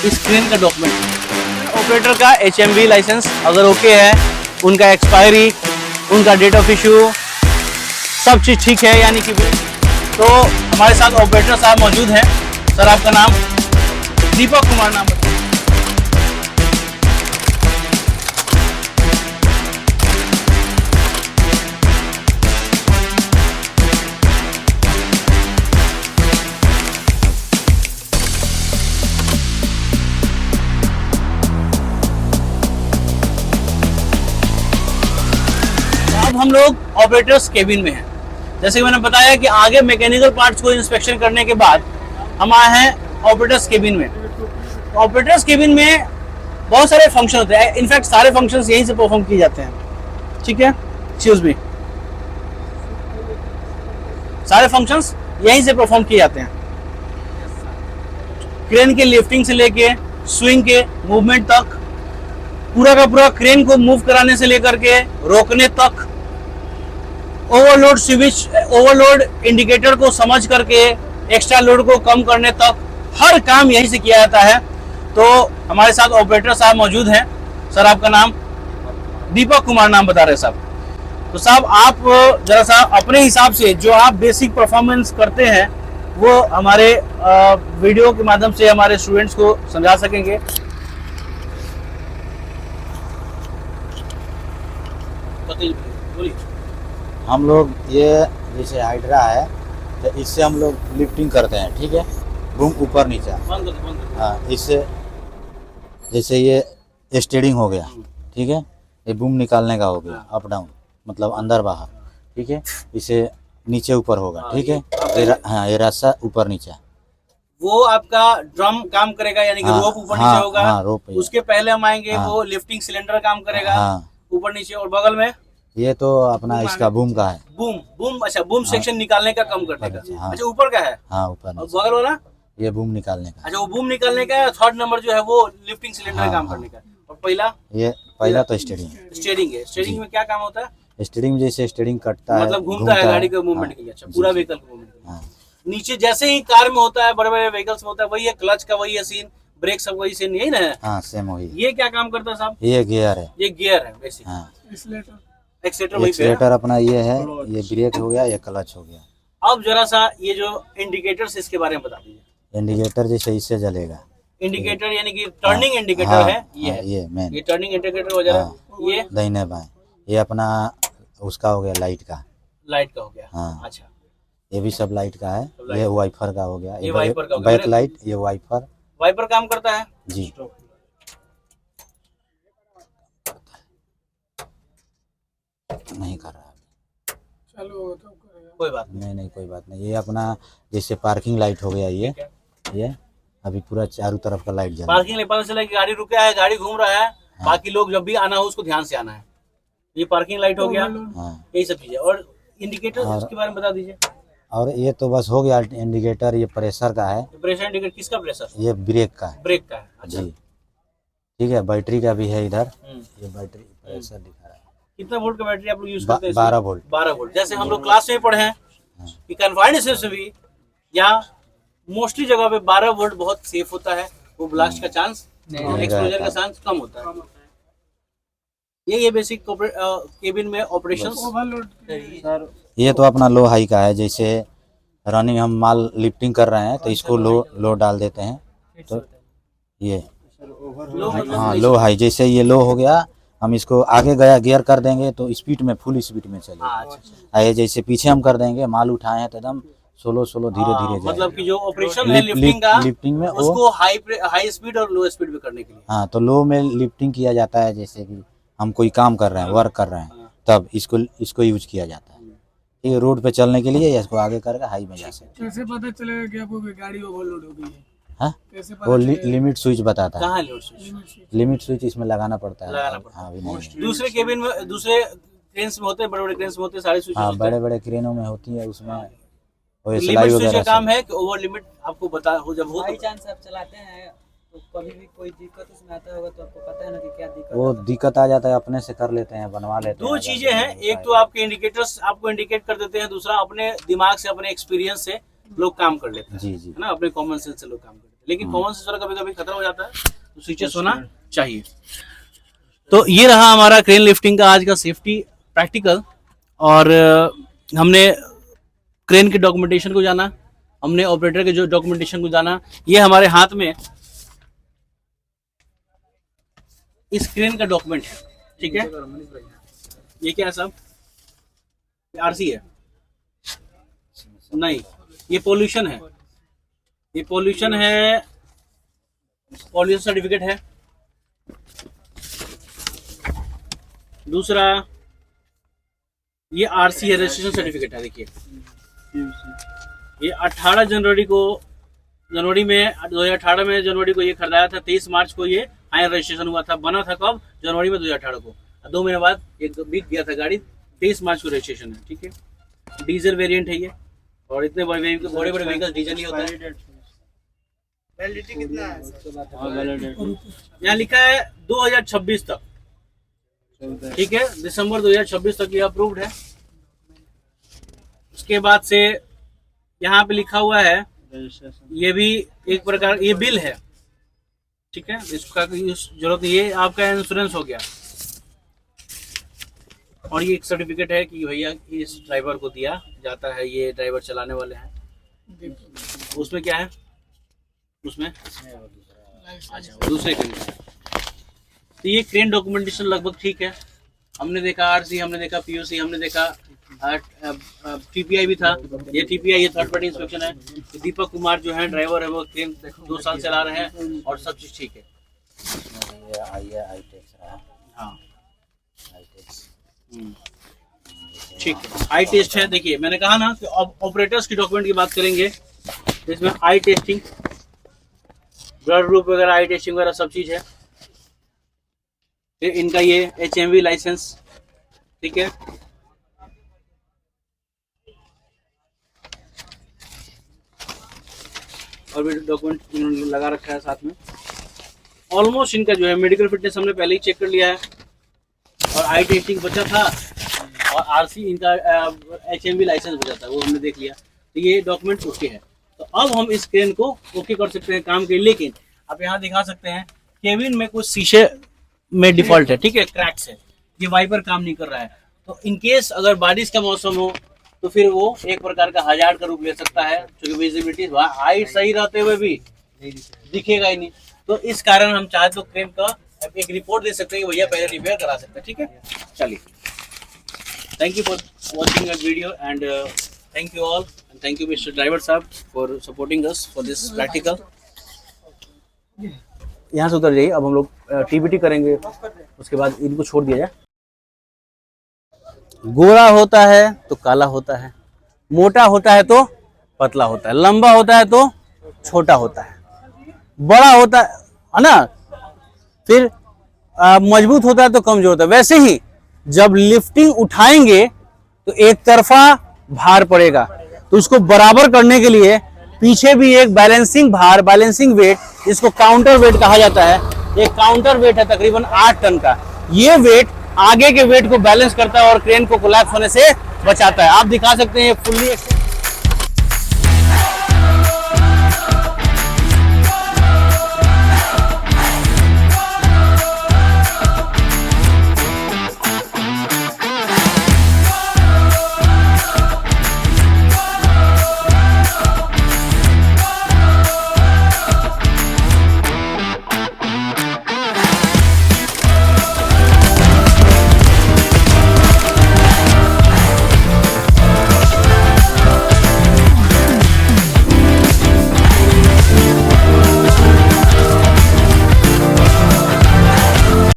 इस क्रेन का document. Operator का HMV लाइसेंस अगर ओके है, उनका एक्सपायरी, उनका डेट ऑफ इशू, सब चीज़ ठीक है यानी कि। तो हमारे साथ ऑपरेटर साहब मौजूद हैं। सर आपका नाम? दीपक कुमार नाम बताइए। अब हम लोग ऑपरेटर्स केबिन में हैं। जैसे कि मैंने बताया कि आगे मैकेनिकल पार्ट्स को इंस्पेक्शन करने के बाद हम आए हैं ऑपरेटर्स केबिन में। ऑपरेटर्स केबिन में बहुत सारे फंक्शन होते हैं, इनफैक्ट सारे फंक्शंस यहीं से परफॉर्म किए जाते हैं। ठीक है, एक्सक्यूज मी, सारे फंक्शंस यहीं से परफॉर्म किए जाते हैं। क्रेन के लिफ्टिंग से लेके स्विंग के मूवमेंट तक, पूरा का पूरा क्रेन को मूव कराने से लेकर के रोकने तक, ओवरलोड स्विच, ओवरलोड इंडिकेटर को समझ करके एक्स्ट्रा लोड को कम करने तक, हर काम यहीं से किया जाता है। तो हमारे साथ ऑपरेटर साहब मौजूद हैं। सर आपका नाम? दीपक कुमार नाम बता रहे साहब। तो साहब आप जरा सा अपने हिसाब से जो आप बेसिक परफॉर्मेंस करते हैं वो हमारे वीडियो के माध्यम से हमारे स्टूडेंट्स को समझा सकेंगे? बोलिए। हम लोग ये जैसे हाइड्रा है तो इससे हम लोग लिफ्टिंग करते हैं, ठीक है, बूम ऊपर नीचे। हाँ, इससे जैसे ये स्टीयरिंग हो गया, ठीक है, ये बूम निकालने का हो गया, अप डाउन मतलब अंदर बाहर, ठीक है, इसे नीचे ऊपर होगा, ठीक है। हाँ, ये रास्ता ऊपर नीचे। वो आपका ड्रम काम करेगा यानी कि रोप ऊपर नीचे होगा। हाँ, रोप। उसके पहले हम आएंगे, वो लिफ्टिंग सिलेंडर काम करेगा ऊपर नीचे। और बगल में ये तो अपना इसका बूम का है। बूम अच्छा, बूम सेक्शन निकालने का, कम करने का। अच्छा, ऊपर का है। हाँ, ऊपर। और बगल वाला ये बूम निकालने का। अच्छा, वो बूम निकालने का है। थर्ड नंबर जो है वो लिफ्टिंग सिलेंडर काम करने का। और पहला तो स्टीयरिंग है। स्टीयरिंग में क्या काम होता है? स्टीयरिंग जैसे स्टीयरिंग कटता है, मतलब घूमता है गाड़ी के मूवमेंट के लिए। अच्छा, पूरा व्हीकल का मूवमेंट। नीचे जैसे ही कार में होता है, बड़े बड़े व्हीकल्स में होता है, वही है क्लच का, वही है सीन, ब्रेक सब वही सीन, यही ना है? हाँ, सेम वही। ये क्या काम करता है साहब? ये गियर है। ये गियर है बेसिक। एक्सीलेटर अपना ये है, ये ब्रेक हो गया, ये क्लच हो गया। अब जरा सा ये जो इंडिकेटर्स इसके बारे में बता दीजिए। इंडिकेटर जैसे इससे जलेगा। इंडिकेटर यानी कि टर्निंग इंडिकेटर है ये मेन, ये टर्निंग इंडिकेटर हो जा रहा है। ये दाहिने बाएं, ये अपना उसका हो गया, लाइट का हो गया। हाँ, अच्छा, ये भी सब लाइट का है। ये वाइपर का हो गया, ये वाइपर का बैक लाइट, ये वाइपर काम करता है जी। नहीं कर रहा है, चलो तो कोई बात नहीं, कोई बात नहीं। ये अपना जैसे पार्किंग लाइट हो गया, ये अभी पूरा चारों तरफ का लाइट जल रहा है। पार्किंग लाइट, पता चला कि गाड़ी रुका है, गाड़ी घूम रहा है, बाकी लोग जब भी आना हो उसको ध्यान से आना है। ये पार्किंग लाइट हो गया। यही सब चीजें। और इंडिकेटर इसके बारे में बता दीजिए। और ये तो बस हो गया इंडिकेटर। ये प्रेशर का है। प्रेशर इंडिकेटर किसका? प्रेशर, ये ब्रेक का है। ब्रेक का है। अच्छा जी, ठीक है। बैटरी का भी है इधर, ये बैटरी प्रेशर दिखा रहा है। कितना वोल्ट का बैटरी आप लोग यूज करते हैं? 12 वोल्ट। 12 वोल्ट। जैसे हम लोग क्लास में पढ़े हैं कि कन्फाइंड स्पेस में भी यहाँ मोस्टली जगह पे 12 वोल्ट बहुत सेफ होता है। वो ब्लास्ट का चांस, एक्सप्लोजन का चांस कम होता है। ये बेसिक केबिन में ऑपरेशंस। ये तो अपना लो हाई का है। जैसे रनिंग हम माल लिफ्टिंग कर रहे हैं तो इसको लो डाल देते हैं, तो ये हाँ लो हाई। जैसे ये लो हो गया, हम इसको आगे गया गियर कर देंगे तो स्पीड में, फुल स्पीड में चलेगा। ये जैसे पीछे हम कर देंगे, माल उठाए हैं तो एकदम स्लो धीरे धीरे। मतलब कि जो ऑपरेशन है लिफ्टिंग में उसको हाई स्पीड और लो स्पीड में करने के लिए। हाँ, तो लो में लिफ्टिंग किया जाता है। जैसे कि हम कोई काम कर रहे हैं, वर्क कर रहे हैं, तब इसको यूज किया जाता है। ये रोड पे चलने के लिए, इसको आगे करके हाई में जा सकते। कैसे पता चलेगा कि आपको गाड़ी ओवरलोड हो गई है? हाँ, वो लिमिट स्विच बताता है। कहाँ लिमिट स्विच इसमें लगाना पड़ता है। हाँ, दूसरे केबिन में, दूसरे क्रेन्स में होते हैं, बड़े बड़े क्रेन्स में होते हैं सारे स्विच। हाँ, बड़े बड़े क्रेनों में होती है, उसमें लिमिट स्विच का काम है कि ओवर लिमिट आपको बता हो। जब हो बाई चांस आप चलाते हैं तो कभी भी कोई दिक्कत उसमें आता होगा तो आपको पता है ना कि क्या दिक्कत। वो दिक्कत आ जाता है, अपने से कर लेते हैं, बनवा लेते हैं। दो चीजें हैं, एक तो आपके इंडिकेटर्स आपको इंडिकेट कर देते हैं, दूसरा अपने दिमाग से, अपने एक्सपीरियंस से लोग काम कर लेते हैं। जी, है ना, अपने कॉमन सेंस से लोग काम कर लेते हैं। लेकिन कॉमन सेंस वाला कभी कभी खतरा हो जाता है, तो स्विचेस होना चाहिए। तो ये रहा हमारा क्रेन लिफ्टिंग का आज का सेफ्टी प्रैक्टिकल। और हमने क्रेन के डॉक्यूमेंटेशन को जाना, हमने ऑपरेटर के जो डॉक्यूमेंटेशन को जाना। ये हमारे हाथ में इस क्रेन का डॉक्यूमेंट है, ठीक है। ये क्या है साहब? आरसी है? नहीं, ये पोल्यूशन है, ये पोल्यूशन है, पोल्यूशन सर्टिफिकेट है। दूसरा ये आरसी है, रजिस्ट्रेशन सर्टिफिकेट है। देखिए ये 18 जनवरी को, जनवरी में 2018 में जनवरी को ये खरीदाया था। 23 मार्च को ये फाइनल रजिस्ट्रेशन हुआ था। बना था कब? जनवरी में 2018 को। 2 महीने बाद एक बिक गया था गाड़ी। 23 मार्च को रजिस्ट्रेशन है, ठीक है। डीजल वेरिएंट है ये, और इतने बड़े बड़े व्हीकल डीजल ही होता है। वैलिडिटी कितना है? यहाँ लिखा है 2026 तक, ठीक है। दिसंबर 2026 तक ये अप्रूव्ड है। उसके बाद से यहाँ पे लिखा हुआ है, ये भी एक प्रकार, ये बिल है, ठीक है। इसका जरूरत, ये आपका इंश्योरेंस हो गया। और ये एक सर्टिफिकेट है कि भैया इस ड्राइवर को दिया जाता है, ये ड्राइवर चलाने वाले हैं। उसमें क्या है? उसमें अच्छा दूसरे क्रेन का है। तो ये क्रेन डॉक्यूमेंटेशन लगभग ठीक है। हमने देखा आरसी, हमने देखा पीयूसी, हमने देखा टीपीआई भी था। ये टीपीआई, ये थर्ड पार्टी इंस्पेक्शन है। दीपक कुमार जो है ड्राइवर है, वो क्रेन 2 साल चला रहे हैं और सब चीज ठीक है। ये आई टैक्स रहा। हाँ ठीक है, आई टेस्ट है। देखिए मैंने कहा ना कि ऑपरेटर्स की डॉक्यूमेंट की बात करेंगे, इसमें आई टेस्टिंग, ब्लड ग्रुप वगैरह, आई टेस्टिंग वगैरह सब चीज है। फिर इनका ये HMV लाइसेंस, ठीक है। और भी डॉक्यूमेंट इन्होंने लगा रखा है साथ में। ऑलमोस्ट इनका जो है मेडिकल फिटनेस हमने पहले ही चेक कर लिया है, और आई टेस्टिंग बचा था, और आरसी इनका HMV लाइसेंस बचा था, वो हमने देख लिया। तो ये डॉक्यूमेंट ओके है। तो अब हम इस क्रेन को ओके कर सकते हैं काम के। लेकिन आप यहाँ दिखा सकते हैं केबिन में कुछ शीशे में डिफॉल्ट है, ठीक है, क्रैक्स है, ये वाइपर काम नहीं कर रहा है। तो इनकेस अगर बारिश का मौसम हो तो फिर वो एक प्रकार का हजार्ड का रूप ले सकता है, क्योंकि विजिबिलिटी हाइट सही रहते हुए भी दिखेगा ही नहीं। तो इस कारण हम चाहे तो क्रेन का एक रिपोर्ट दे सकते हैं कि भैया पहले रिपेयर करा सकते हैं, ठीक है। चलिए, thank you for watching our video and thank you all, and thank you mister driver साहब for supporting us for this practical. यहाँ से उतर जाइए, अब हम लोग टीबीटी करेंगे, उसके बाद इनको छोड़ दिया जाए। गोरा होता है तो काला होता है, मोटा होता है तो पतला होता है, लंबा होता है तो छोटा होता है, बड़ा होता है ना, फिर मजबूत होता है तो कमजोर होता है। वैसे ही जब लिफ्टिंग उठाएंगे तो एक तरफा भार पड़ेगा, तो उसको बराबर करने के लिए पीछे भी एक बैलेंसिंग भार, बैलेंसिंग वेट, जिसको काउंटर वेट कहा जाता है, एक काउंटर वेट है तकरीबन 8 टन का। ये वेट आगे के वेट को बैलेंस करता है और क्रेन को कोलैप्स होने से बचाता है। आप दिखा सकते हैं फुल्ली